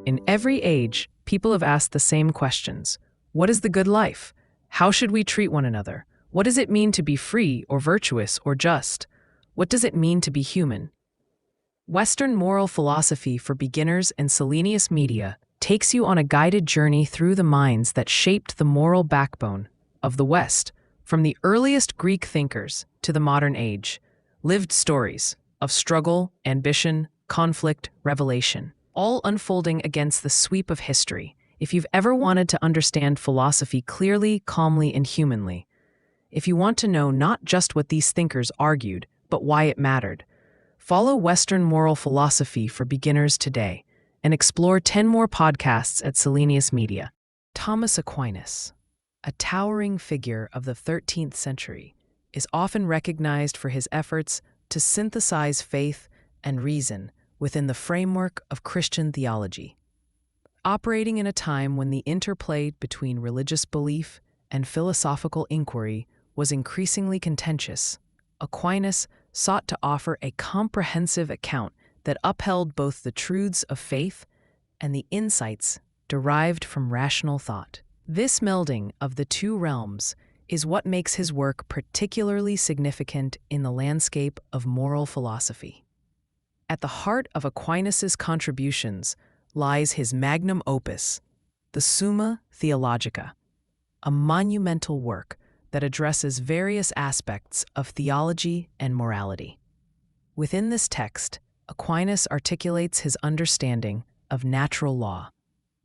In every age, people have asked the same questions. What is the good life? How should we treat one another? What does it mean to be free or virtuous or just? What does it mean to be human? Western Moral Philosophy for Beginners and Selenius Media takes you on a guided journey through the minds that shaped the moral backbone of the West, from the earliest Greek thinkers to the modern age. Lived stories of struggle, ambition, conflict, revelation, all unfolding against the sweep of history. If you've ever wanted to understand philosophy clearly, calmly, and humanly, if you want to know not just what these thinkers argued, but why it mattered, follow Western Moral Philosophy for Beginners today and explore 10 more podcasts at Selenius Media. Thomas Aquinas, a towering figure of the 13th century, is often recognized for his efforts to synthesize faith and reason within the framework of Christian theology. Operating in a time when the interplay between religious belief and philosophical inquiry was increasingly contentious, Aquinas sought to offer a comprehensive account that upheld both the truths of faith and the insights derived from rational thought. This melding of the two realms is what makes his work particularly significant in the landscape of moral philosophy. At the heart of Aquinas' contributions lies his magnum opus, the Summa Theologica, a monumental work that addresses various aspects of theology and morality. Within this text, Aquinas articulates his understanding of natural law,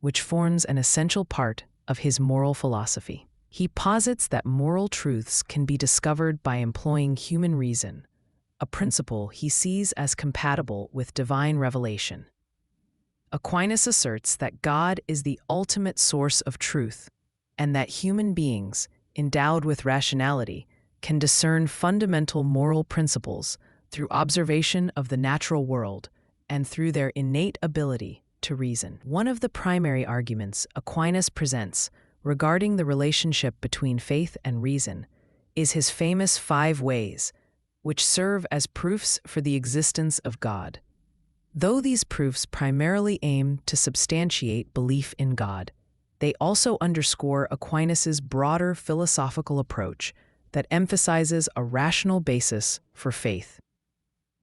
which forms an essential part of his moral philosophy. He posits that moral truths can be discovered by employing human reason, a principle he sees as compatible with divine revelation. Aquinas asserts that God is the ultimate source of truth, and that human beings, endowed with rationality, can discern fundamental moral principles through observation of the natural world and through their innate ability to reason. One of the primary arguments Aquinas presents regarding the relationship between faith and reason is his famous 5 ways, which serve as proofs for the existence of God. Though these proofs primarily aim to substantiate belief in God, they also underscore Aquinas' broader philosophical approach that emphasizes a rational basis for faith.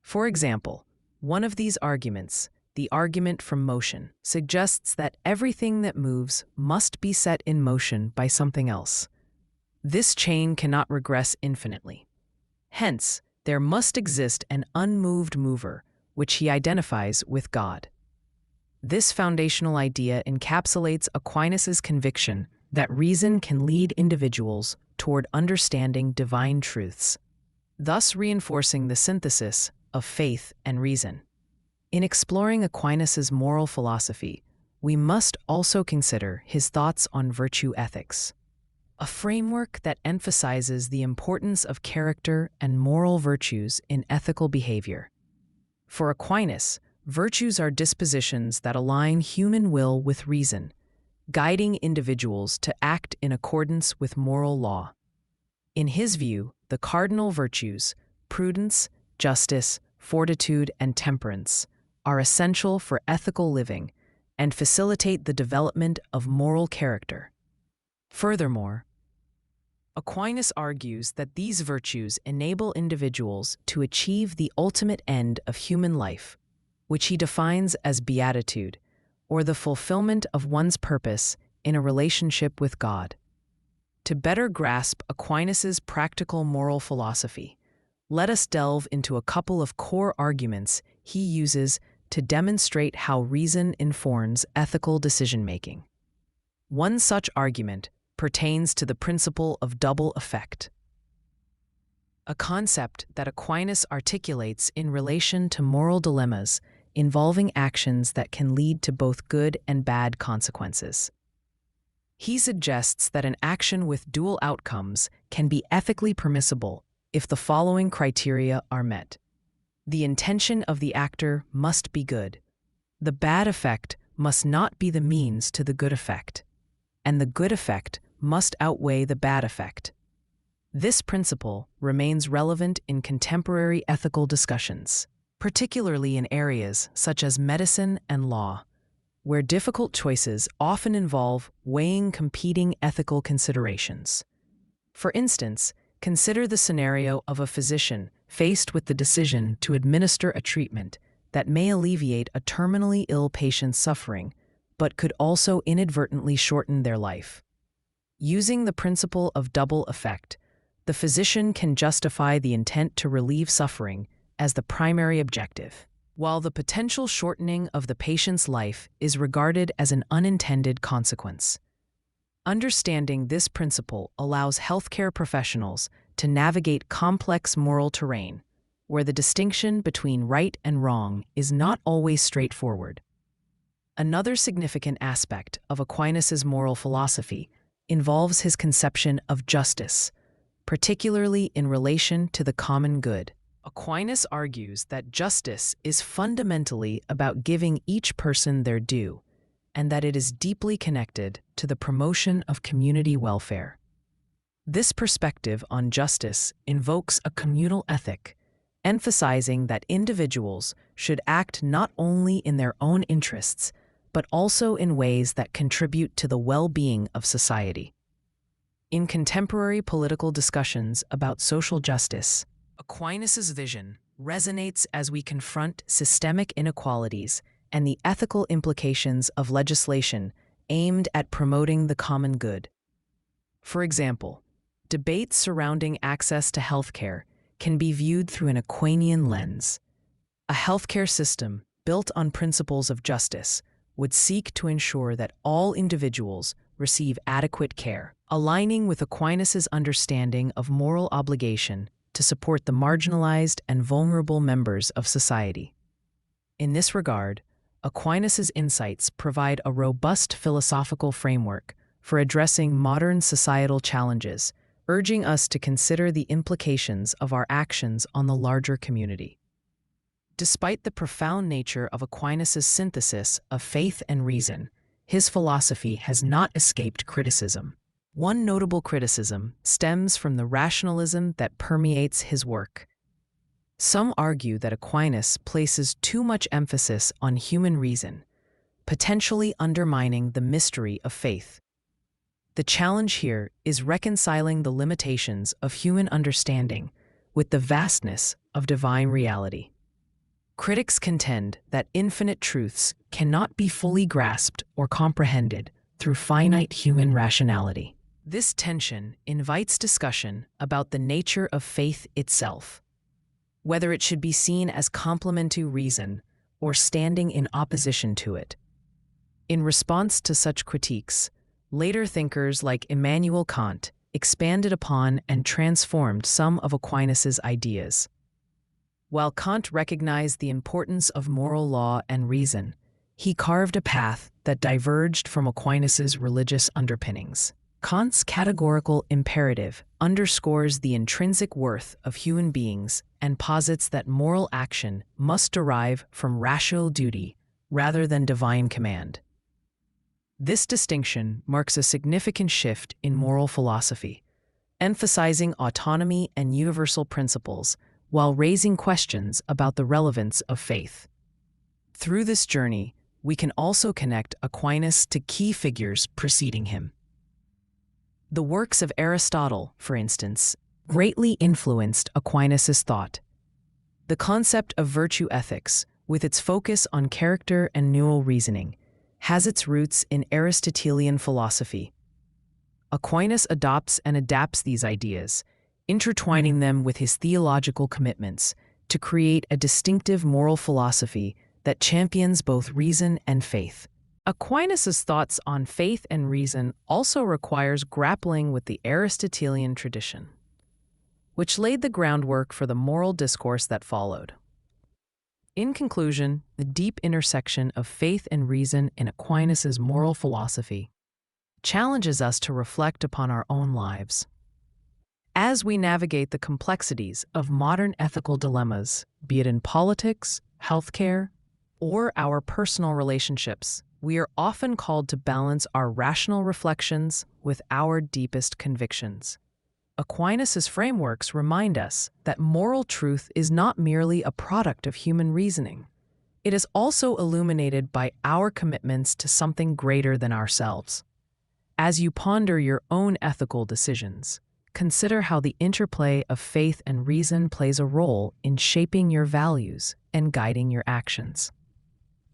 For example, one of these arguments, the argument from motion, suggests that everything that moves must be set in motion by something else. This chain cannot regress infinitely. Hence, there must exist an unmoved mover, which he identifies with God. This foundational idea encapsulates Aquinas' conviction that reason can lead individuals toward understanding divine truths, thus reinforcing the synthesis of faith and reason. In exploring Aquinas' moral philosophy, we must also consider his thoughts on virtue ethics, a framework that emphasizes the importance of character and moral virtues in ethical behavior. For Aquinas, virtues are dispositions that align human will with reason, guiding individuals to act in accordance with moral law. In his view, the cardinal virtues, prudence, justice, fortitude, and temperance, are essential for ethical living and facilitate the development of moral character. Furthermore, Aquinas argues that these virtues enable individuals to achieve the ultimate end of human life, which he defines as beatitude, or the fulfillment of one's purpose in a relationship with God. To better grasp Aquinas' practical moral philosophy, let us delve into a couple of core arguments he uses to demonstrate how reason informs ethical decision-making. One such argument pertains to the principle of double effect, a concept that Aquinas articulates in relation to moral dilemmas involving actions that can lead to both good and bad consequences. He suggests that an action with dual outcomes can be ethically permissible if the following criteria are met. The intention of the actor must be good. The bad effect must not be the means to the good effect, and the good effect must outweigh the bad effect. This principle remains relevant in contemporary ethical discussions, particularly in areas such as medicine and law, where difficult choices often involve weighing competing ethical considerations. For instance, consider the scenario of a physician faced with the decision to administer a treatment that may alleviate a terminally ill patient's suffering, but could also inadvertently shorten their life. Using the principle of double effect, the physician can justify the intent to relieve suffering as the primary objective, while the potential shortening of the patient's life is regarded as an unintended consequence. Understanding this principle allows healthcare professionals to navigate complex moral terrain, where the distinction between right and wrong is not always straightforward. Another significant aspect of Aquinas' moral philosophy involves his conception of justice, particularly in relation to the common good. Aquinas argues that justice is fundamentally about giving each person their due, and that it is deeply connected to the promotion of community welfare. This perspective on justice invokes a communal ethic, emphasizing that individuals should act not only in their own interests, but also in ways that contribute to the well-being of society. In contemporary political discussions about social justice, Aquinas' vision resonates as we confront systemic inequalities and the ethical implications of legislation aimed at promoting the common good. For example, debates surrounding access to healthcare can be viewed through an Aquinian lens. A healthcare system built on principles of justice would seek to ensure that all individuals receive adequate care, aligning with Aquinas' understanding of moral obligation to support the marginalized and vulnerable members of society. In this regard, Aquinas' insights provide a robust philosophical framework for addressing modern societal challenges, urging us to consider the implications of our actions on the larger community. Despite the profound nature of Aquinas' synthesis of faith and reason, his philosophy has not escaped criticism. One notable criticism stems from the rationalism that permeates his work. Some argue that Aquinas places too much emphasis on human reason, potentially undermining the mystery of faith. The challenge here is reconciling the limitations of human understanding with the vastness of divine reality. Critics contend that infinite truths cannot be fully grasped or comprehended through finite human rationality. This tension invites discussion about the nature of faith itself, whether it should be seen as complement to reason or standing in opposition to it. In response to such critiques, later thinkers like Immanuel Kant expanded upon and transformed some of Aquinas' ideas. While Kant recognized the importance of moral law and reason, he carved a path that diverged from Aquinas' religious underpinnings. Kant's categorical imperative underscores the intrinsic worth of human beings and posits that moral action must derive from rational duty rather than divine command. This distinction marks a significant shift in moral philosophy, emphasizing autonomy and universal principles while raising questions about the relevance of faith. Through this journey, we can also connect Aquinas to key figures preceding him. The works of Aristotle, for instance, greatly influenced Aquinas' thought. The concept of virtue ethics, with its focus on character and neural reasoning, has its roots in Aristotelian philosophy. Aquinas adopts and adapts these ideas, intertwining them with his theological commitments to create a distinctive moral philosophy that champions both reason and faith. Aquinas' thoughts on faith and reason also requires grappling with the Aristotelian tradition, which laid the groundwork for the moral discourse that followed. In conclusion, the deep intersection of faith and reason in Aquinas' moral philosophy challenges us to reflect upon our own lives. As we navigate the complexities of modern ethical dilemmas, be it in politics, healthcare, or our personal relationships, we are often called to balance our rational reflections with our deepest convictions. Aquinas' frameworks remind us that moral truth is not merely a product of human reasoning. it is also illuminated by our commitments to something greater than ourselves. As you ponder your own ethical decisions, consider how the interplay of faith and reason plays a role in shaping your values and guiding your actions.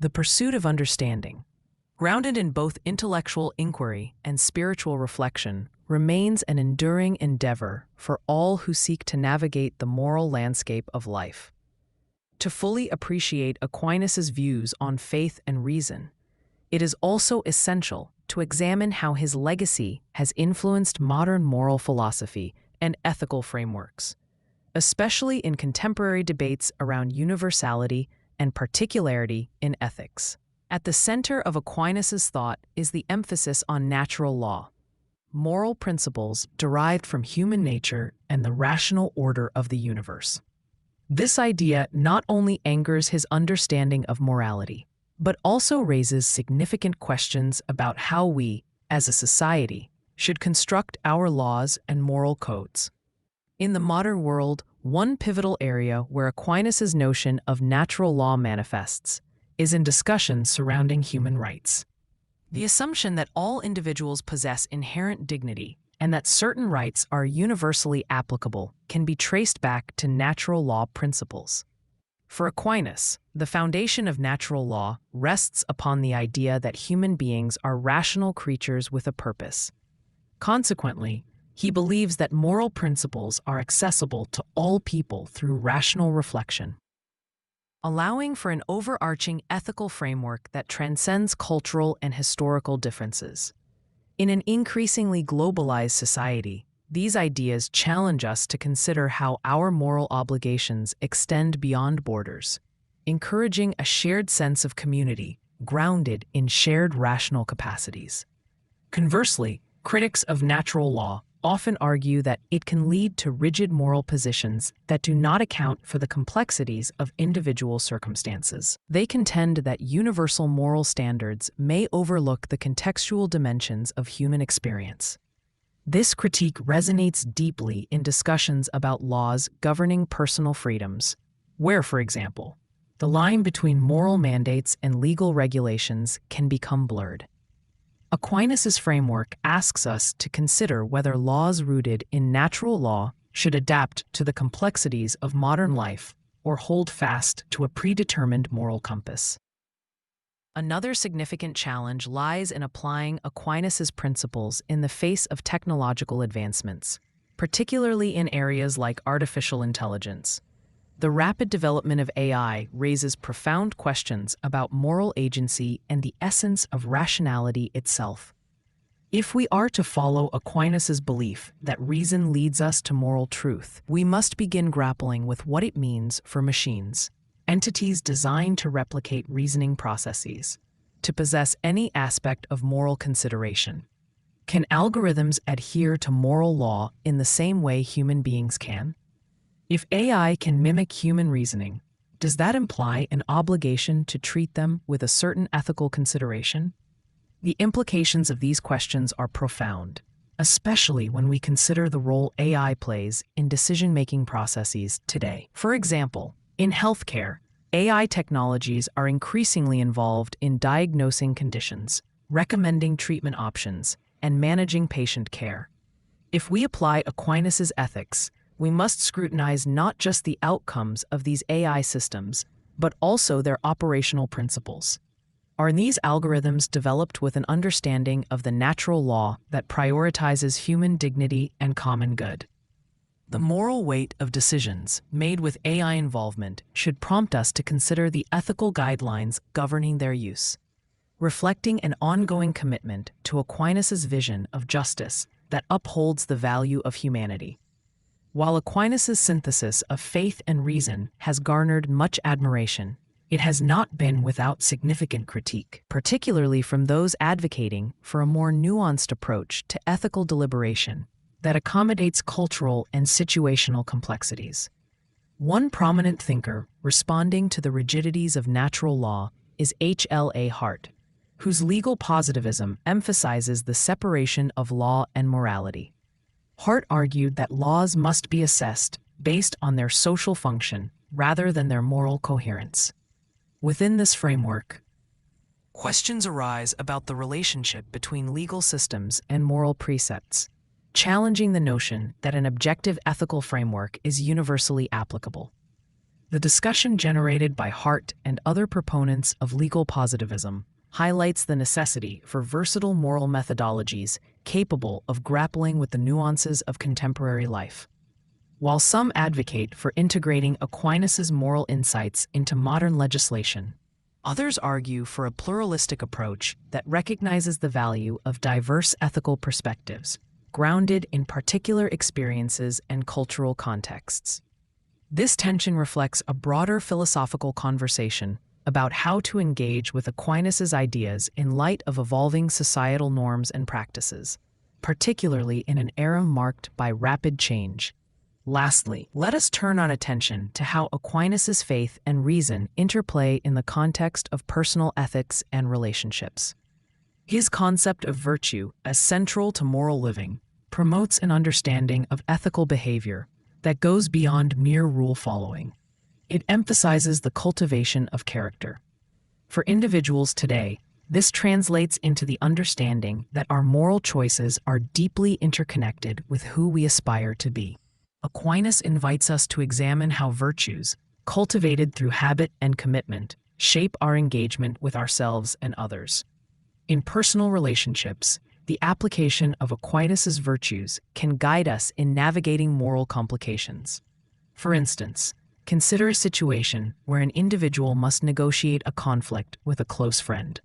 The pursuit of understanding, grounded in both intellectual inquiry and spiritual reflection, remains an enduring endeavor for all who seek to navigate the moral landscape of life. To fully appreciate Aquinas' views on faith and reason, it is also essential to examine how his legacy has influenced modern moral philosophy and ethical frameworks, especially in contemporary debates around universality and particularity in ethics. At the center of Aquinas' thought is the emphasis on natural law, moral principles derived from human nature and the rational order of the universe. This idea not only anchors his understanding of morality, but also raises significant questions about how we, as a society, should construct our laws and moral codes. In the modern world, one pivotal area where Aquinas' notion of natural law manifests is in discussions surrounding human rights. The assumption that all individuals possess inherent dignity and that certain rights are universally applicable can be traced back to natural law principles. For Aquinas, the foundation of natural law rests upon the idea that human beings are rational creatures with a purpose. Consequently, he believes that moral principles are accessible to all people through rational reflection, allowing for an overarching ethical framework that transcends cultural and historical differences. In an increasingly globalized society, these ideas challenge us to consider how our moral obligations extend beyond borders, encouraging a shared sense of community grounded in shared rational capacities. Conversely, critics of natural law often argue that it can lead to rigid moral positions that do not account for the complexities of individual circumstances. They contend that universal moral standards may overlook the contextual dimensions of human experience. This critique resonates deeply in discussions about laws governing personal freedoms, where, for example, the line between moral mandates and legal regulations can become blurred. Aquinas' framework asks us to consider whether laws rooted in natural law should adapt to the complexities of modern life or hold fast to a predetermined moral compass. Another significant challenge lies in applying Aquinas' principles in the face of technological advancements, particularly in areas like artificial intelligence. The rapid development of AI raises profound questions about moral agency and the essence of rationality itself. If we are to follow Aquinas' belief that reason leads us to moral truth, we must begin grappling with what it means for machines, entities designed to replicate reasoning processes, to possess any aspect of moral consideration. Can algorithms adhere to moral law in the same way human beings can? If AI can mimic human reasoning, does that imply an obligation to treat them with a certain ethical consideration? The implications of these questions are profound, especially when we consider the role AI plays in decision-making processes today. For example, in healthcare, AI technologies are increasingly involved in diagnosing conditions, recommending treatment options, and managing patient care. If we apply Aquinas' ethics, we must scrutinize not just the outcomes of these AI systems, but also their operational principles. Are these algorithms developed with an understanding of the natural law that prioritizes human dignity and common good? The moral weight of decisions made with AI involvement should prompt us to consider the ethical guidelines governing their use, reflecting an ongoing commitment to Aquinas' vision of justice that upholds the value of humanity. While Aquinas' synthesis of faith and reason has garnered much admiration, it has not been without significant critique, particularly from those advocating for a more nuanced approach to ethical deliberation that accommodates cultural and situational complexities. One prominent thinker responding to the rigidities of natural law is H.L.A. Hart, whose legal positivism emphasizes the separation of law and morality. Hart argued that laws must be assessed based on their social function rather than their moral coherence. Within this framework, questions arise about the relationship between legal systems and moral precepts, challenging the notion that an objective ethical framework is universally applicable. The discussion generated by Hart and other proponents of legal positivism highlights the necessity for versatile moral methodologies capable of grappling with the nuances of contemporary life. While some advocate for integrating Aquinas' moral insights into modern legislation, others argue for a pluralistic approach that recognizes the value of diverse ethical perspectives, grounded in particular experiences and cultural contexts. This tension reflects a broader philosophical conversation about how to engage with Aquinas' ideas in light of evolving societal norms and practices, particularly in an era marked by rapid change. Lastly, let us turn our attention to how Aquinas' faith and reason interplay in the context of personal ethics and relationships. His concept of virtue as central to moral living promotes an understanding of ethical behavior that goes beyond mere rule following. It emphasizes the cultivation of character. For individuals today, this translates into the understanding that our moral choices are deeply interconnected with who we aspire to be. Aquinas invites us to examine how virtues, cultivated through habit and commitment, shape our engagement with ourselves and others. In personal relationships, the application of Aquinas' virtues can guide us in navigating moral complications. For instance, consider a situation where an individual must negotiate a conflict with a close friend.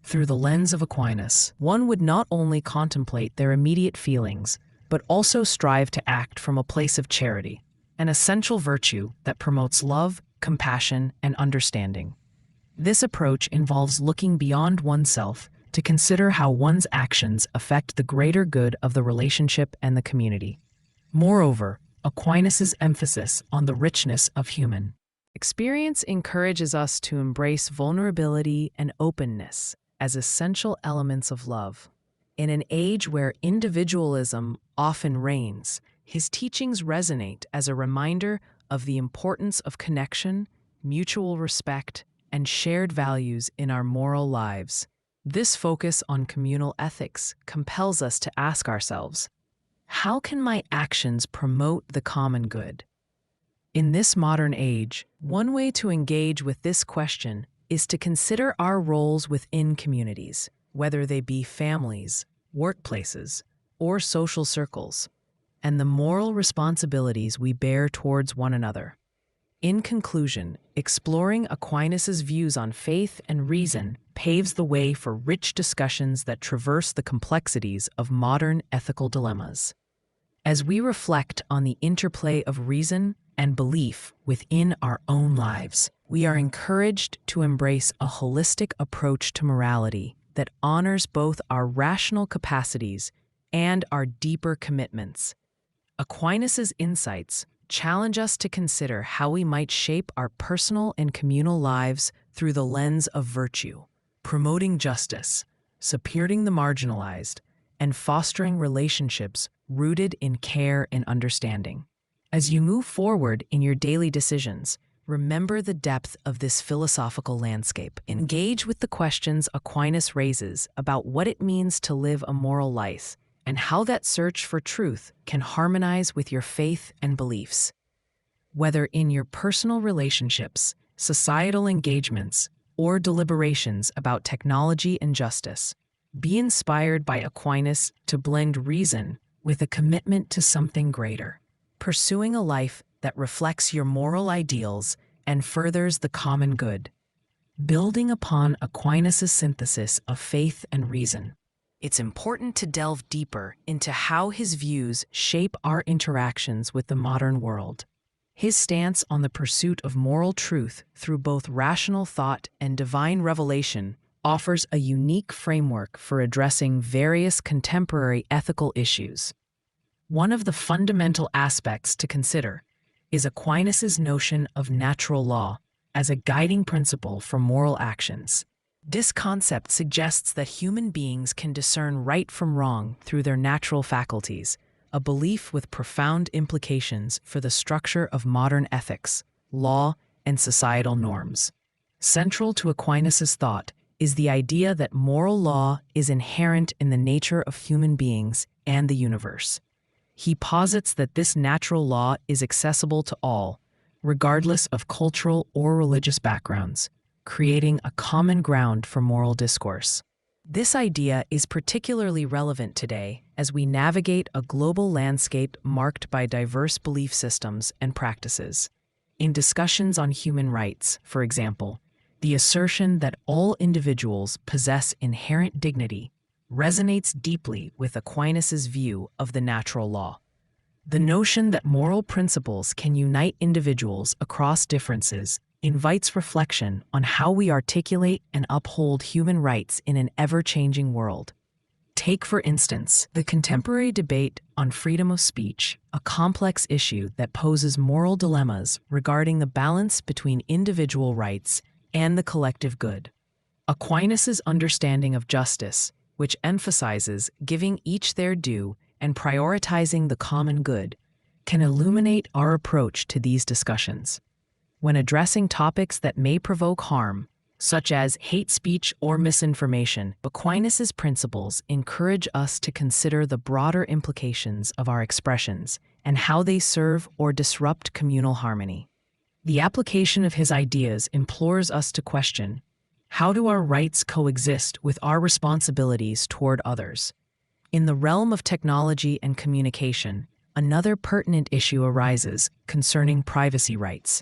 Through the lens of Aquinas, one would not only contemplate their immediate feelings, but also strive to act from a place of charity, an essential virtue that promotes love, compassion, and understanding. This approach involves looking beyond oneself to consider how one's actions affect the greater good of the relationship and the community. Moreover, Aquinas' emphasis on the richness of human experience encourages us to embrace vulnerability and openness as essential elements of love. In an age where individualism often reigns, his teachings resonate as a reminder of the importance of connection, mutual respect, and shared values in our moral lives. This focus on communal ethics compels us to ask ourselves, how can my actions promote the common good? In this modern age, one way to engage with this question is to consider our roles within communities, whether they be families, workplaces, or social circles, and the moral responsibilities we bear towards one another. In conclusion, exploring Aquinas' views on faith and reason paves the way for rich discussions that traverse the complexities of modern ethical dilemmas. As we reflect on the interplay of reason and belief within our own lives, we are encouraged to embrace a holistic approach to morality that honors both our rational capacities and our deeper commitments. Aquinas' insights challenge us to consider how we might shape our personal and communal lives through the lens of virtue, promoting justice, supporting the marginalized, and fostering relationships rooted in care and understanding. As you move forward in your daily decisions, remember the depth of this philosophical landscape. Engage with the questions Aquinas raises about what it means to live a moral life and how that search for truth can harmonize with your faith and beliefs. Whether in your personal relationships, societal engagements, or deliberations about technology and justice, be inspired by Aquinas to blend reason with a commitment to something greater, pursuing a life that reflects your moral ideals and furthers the common good. Building upon Aquinas' synthesis of faith and reason, it's important to delve deeper into how his views shape our interactions with the modern world. His stance on the pursuit of moral truth through both rational thought and divine revelation offers a unique framework for addressing various contemporary ethical issues. One of the fundamental aspects to consider is Aquinas' notion of natural law as a guiding principle for moral actions. This concept suggests that human beings can discern right from wrong through their natural faculties, a belief with profound implications for the structure of modern ethics, law, and societal norms. Central to Aquinas' thought is the idea that moral law is inherent in the nature of human beings and the universe. He posits that this natural law is accessible to all, regardless of cultural or religious backgrounds, creating a common ground for moral discourse. This idea is particularly relevant today as we navigate a global landscape marked by diverse belief systems and practices. In discussions on human rights, for example, the assertion that all individuals possess inherent dignity resonates deeply with Aquinas' view of the natural law. The notion that moral principles can unite individuals across differences invites reflection on how we articulate and uphold human rights in an ever-changing world. Take, for instance, the contemporary debate on freedom of speech, a complex issue that poses moral dilemmas regarding the balance between individual rights and the collective good. Aquinas' understanding of justice, which emphasizes giving each their due and prioritizing the common good, can illuminate our approach to these discussions. When addressing topics that may provoke harm, such as hate speech or misinformation, Aquinas' principles encourage us to consider the broader implications of our expressions and how they serve or disrupt communal harmony. The application of his ideas implores us to question, how do our rights coexist with our responsibilities toward others? In the realm of technology and communication, another pertinent issue arises concerning privacy rights.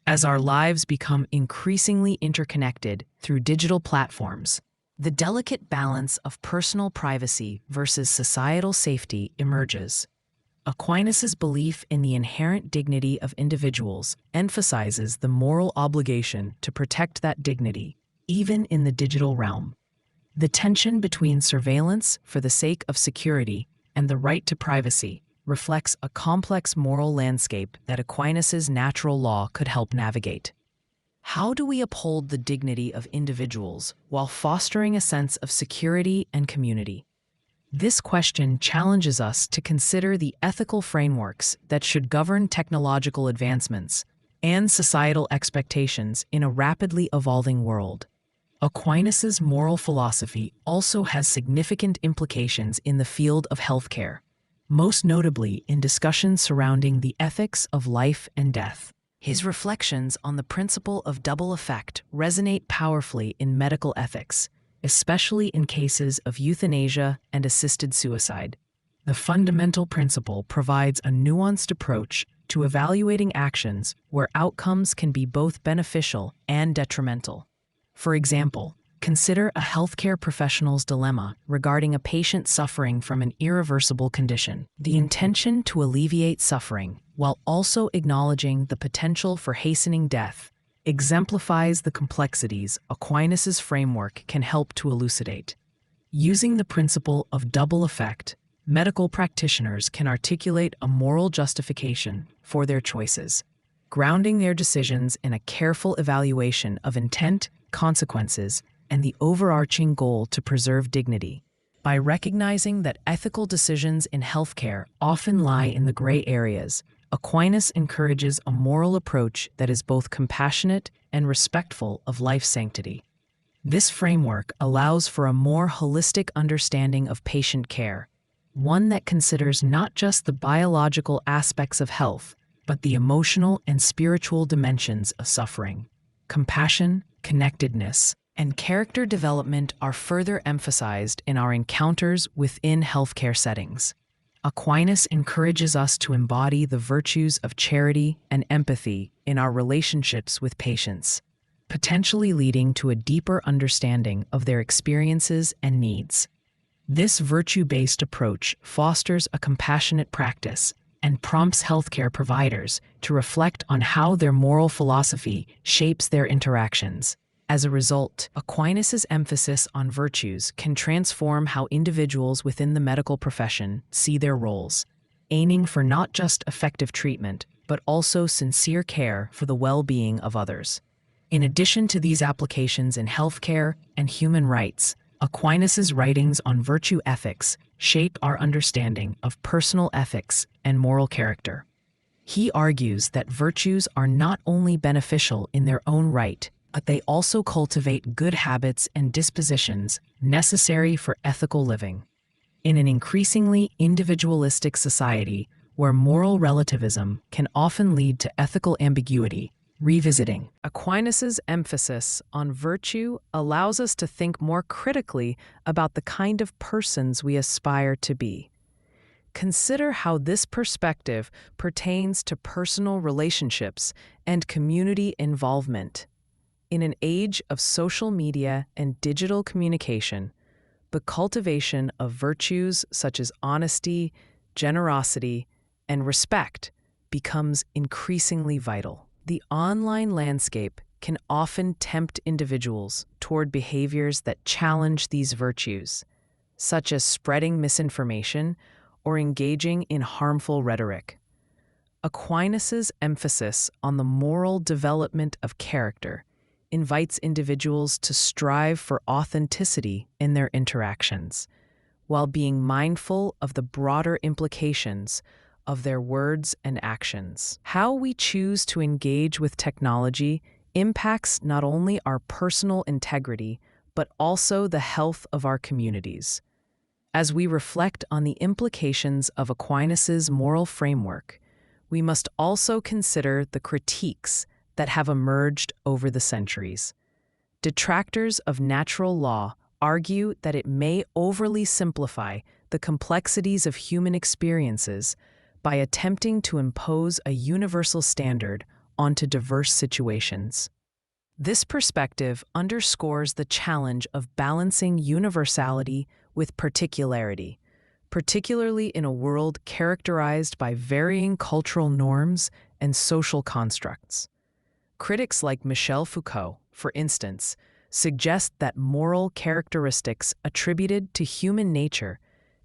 As our lives become increasingly interconnected through digital platforms, the delicate balance of personal privacy versus societal safety emerges. Aquinas' belief in the inherent dignity of individuals emphasizes the moral obligation to protect that dignity, even in the digital realm. The tension between surveillance for the sake of security and the right to privacy reflects a complex moral landscape that Aquinas' natural law could help navigate. How do we uphold the dignity of individuals while fostering a sense of security and community? This question challenges us to consider the ethical frameworks that should govern technological advancements and societal expectations in a rapidly evolving world. Aquinas' moral philosophy also has significant implications in the field of healthcare, most notably in discussions surrounding the ethics of life and death. His reflections on the principle of double effect resonate powerfully in medical ethics, especially in cases of euthanasia and assisted suicide. The fundamental principle provides a nuanced approach to evaluating actions where outcomes can be both beneficial and detrimental. For example, consider a healthcare professional's dilemma regarding a patient suffering from an irreversible condition. The intention to alleviate suffering, while also acknowledging the potential for hastening death, exemplifies the complexities Aquinas' framework can help to elucidate. Using the principle of double effect, medical practitioners can articulate a moral justification for their choices, grounding their decisions in a careful evaluation of intent, consequences, and the overarching goal to preserve dignity. By recognizing that ethical decisions in healthcare often lie in the gray areas, Aquinas encourages a moral approach that is both compassionate and respectful of life's sanctity. This framework allows for a more holistic understanding of patient care, one that considers not just the biological aspects of health, but the emotional and spiritual dimensions of suffering. Compassion, connectedness, and character development are further emphasized in our encounters within healthcare settings. Aquinas encourages us to embody the virtues of charity and empathy in our relationships with patients, potentially leading to a deeper understanding of their experiences and needs. This virtue-based approach fosters a compassionate practice and prompts healthcare providers to reflect on how their moral philosophy shapes their interactions. As a result, Aquinas' emphasis on virtues can transform how individuals within the medical profession see their roles, aiming for not just effective treatment, but also sincere care for the well-being of others. In addition to these applications in healthcare and human rights, Aquinas' writings on virtue ethics shape our understanding of personal ethics and moral character. He argues that virtues are not only beneficial in their own right, but they also cultivate good habits and dispositions necessary for ethical living. In an increasingly individualistic society where moral relativism can often lead to ethical ambiguity, revisiting Aquinas' emphasis on virtue allows us to think more critically about the kind of persons we aspire to be. Consider how this perspective pertains to personal relationships and community involvement. In an age of social media and digital communication, the cultivation of virtues such as honesty, generosity, and respect becomes increasingly vital. The online landscape can often tempt individuals toward behaviors that challenge these virtues, such as spreading misinformation or engaging in harmful rhetoric. Aquinas' emphasis on the moral development of character invites individuals to strive for authenticity in their interactions, while being mindful of the broader implications of their words and actions. How we choose to engage with technology impacts not only our personal integrity, but also the health of our communities. As we reflect on the implications of Aquinas' moral framework, we must also consider the critiques that have emerged over the centuries. Detractors of natural law argue that it may overly simplify the complexities of human experiences by attempting to impose a universal standard onto diverse situations. This perspective underscores the challenge of balancing universality with particularity, particularly in a world characterized by varying cultural norms and social constructs. Critics like Michel Foucault, for instance, suggest that moral characteristics attributed to human nature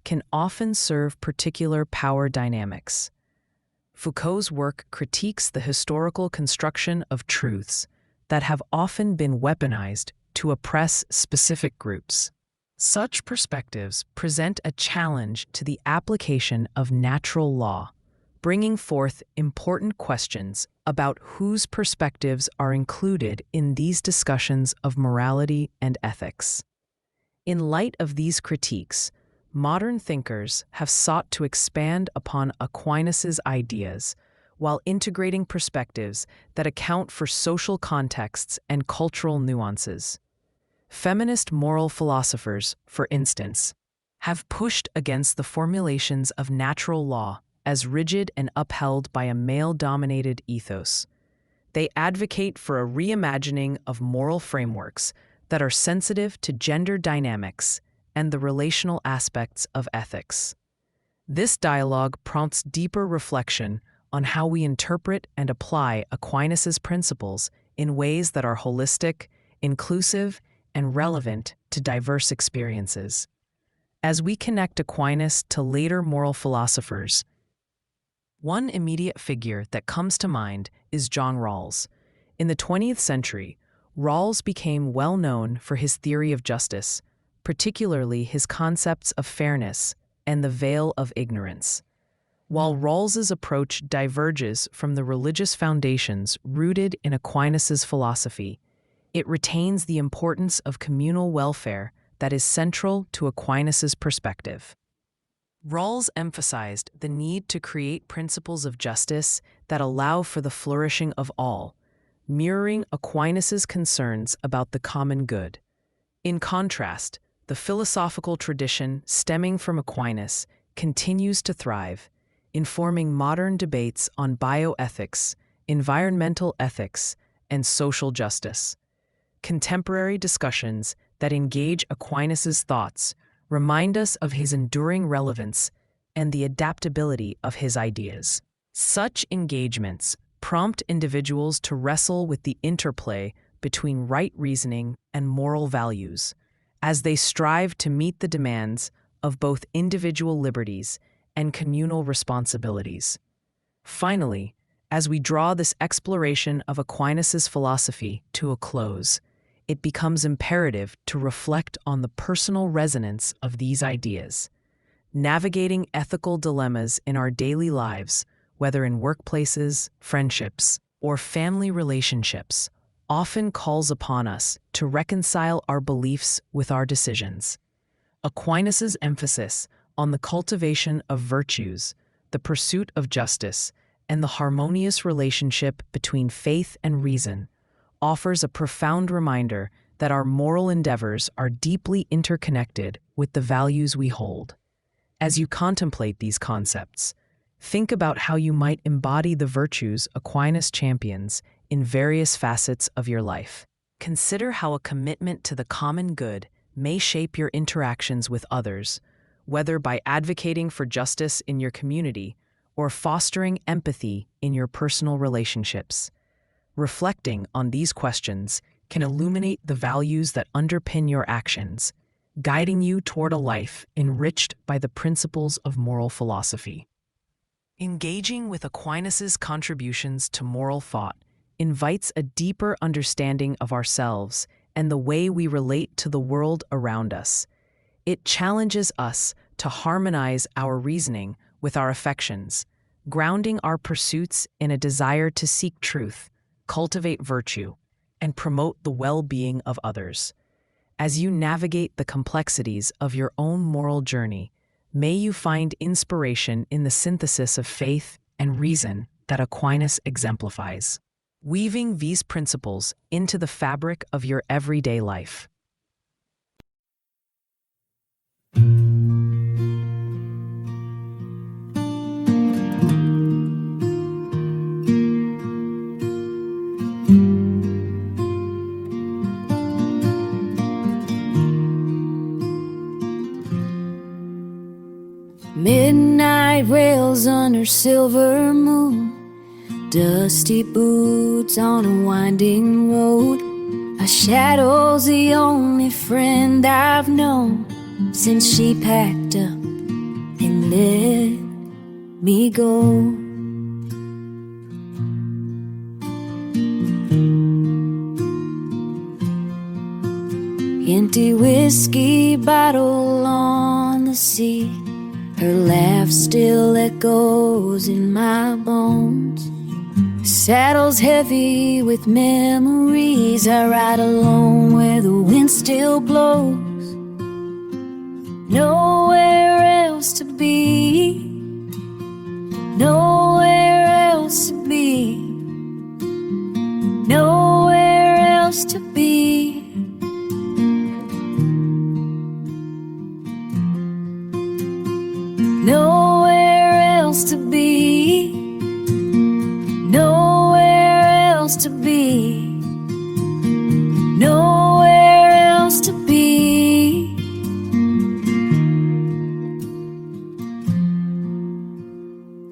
can often serve particular power dynamics. Foucault's work critiques the historical construction of truths that have often been weaponized to oppress specific groups. Such perspectives present a challenge to the application of natural law, bringing forth important questions about whose perspectives are included in these discussions of morality and ethics. In light of these critiques, modern thinkers have sought to expand upon Aquinas' ideas while integrating perspectives that account for social contexts and cultural nuances. Feminist moral philosophers, for instance, have pushed against the formulations of natural law as rigid and upheld by a male-dominated ethos. They advocate for a reimagining of moral frameworks that are sensitive to gender dynamics and the relational aspects of ethics. This dialogue prompts deeper reflection on how we interpret and apply Aquinas' principles in ways that are holistic, inclusive, and relevant to diverse experiences. As we connect Aquinas to later moral philosophers, one immediate figure that comes to mind is John Rawls. In the 20th century, Rawls became well known for his theory of justice, particularly his concepts of fairness and the veil of ignorance. While Rawls's approach diverges from the religious foundations rooted in Aquinas' philosophy, it retains the importance of communal welfare that is central to Aquinas' perspective. Rawls emphasized the need to create principles of justice that allow for the flourishing of all, mirroring Aquinas' concerns about the common good. In contrast, the philosophical tradition stemming from Aquinas continues to thrive, informing modern debates on bioethics, environmental ethics, and social justice. Contemporary discussions that engage Aquinas' thoughts remind us of his enduring relevance and the adaptability of his ideas. Such engagements prompt individuals to wrestle with the interplay between right reasoning and moral values, as they strive to meet the demands of both individual liberties and communal responsibilities. Finally, as we draw this exploration of Aquinas' philosophy to a close, it becomes imperative to reflect on the personal resonance of these ideas. Navigating ethical dilemmas in our daily lives, whether in workplaces, friendships, or family relationships, often calls upon us to reconcile our beliefs with our decisions. Aquinas' emphasis on the cultivation of virtues, the pursuit of justice, and the harmonious relationship between faith and reason offers a profound reminder that our moral endeavors are deeply interconnected with the values we hold. As you contemplate these concepts, think about how you might embody the virtues Aquinas champions in various facets of your life. Consider how a commitment to the common good may shape your interactions with others, whether by advocating for justice in your community or fostering empathy in your personal relationships. Reflecting on these questions can illuminate the values that underpin your actions, guiding you toward a life enriched by the principles of moral philosophy. Engaging with Aquinas' contributions to moral thought invites a deeper understanding of ourselves and the way we relate to the world around us. It challenges us to harmonize our reasoning with our affections, grounding our pursuits in a desire to seek truth, cultivate virtue, and promote the well-being of others. As you navigate the complexities of your own moral journey, may you find inspiration in the synthesis of faith and reason that Aquinas exemplifies, weaving these principles into the fabric of your everyday life. Midnight rails under silver moon, dusty boots on a winding road. A shadow's the only friend I've known since she packed up and let me go. Empty whiskey bottle on the seat, her laugh still echoes in my bones. Saddle's heavy with memories. I ride alone where the wind still blows. Nowhere else to be, nowhere else to be, nowhere else to be. Nowhere else to be, nowhere else to be, nowhere else to be.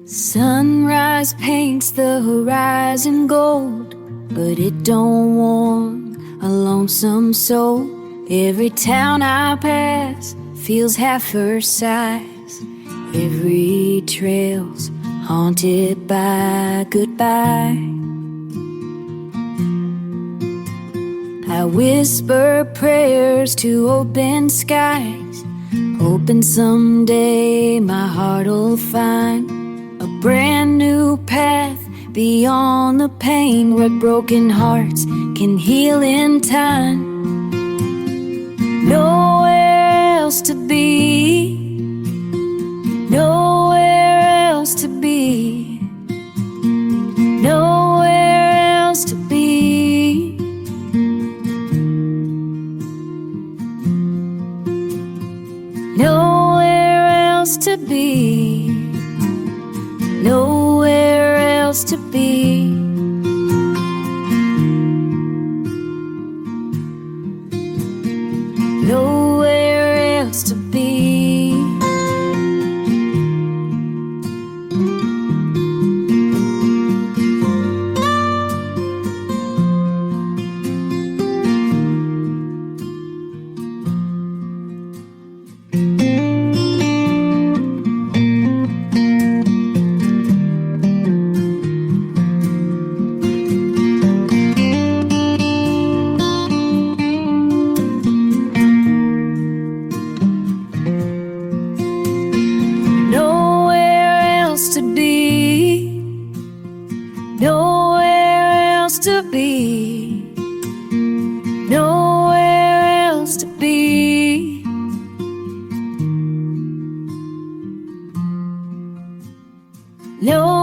Sunrise paints the horizon gold, but it don't warm a lonesome soul. Every town I pass feels half her size. Every trail's haunted by goodbye. I whisper prayers to open skies, hoping someday my heart'll find a brand new path beyond the pain, where broken hearts can heal in time. Nowhere else to be, nowhere else to be, nowhere else to be. Nowhere else to be, nowhere else to be. Nowhere else to be. No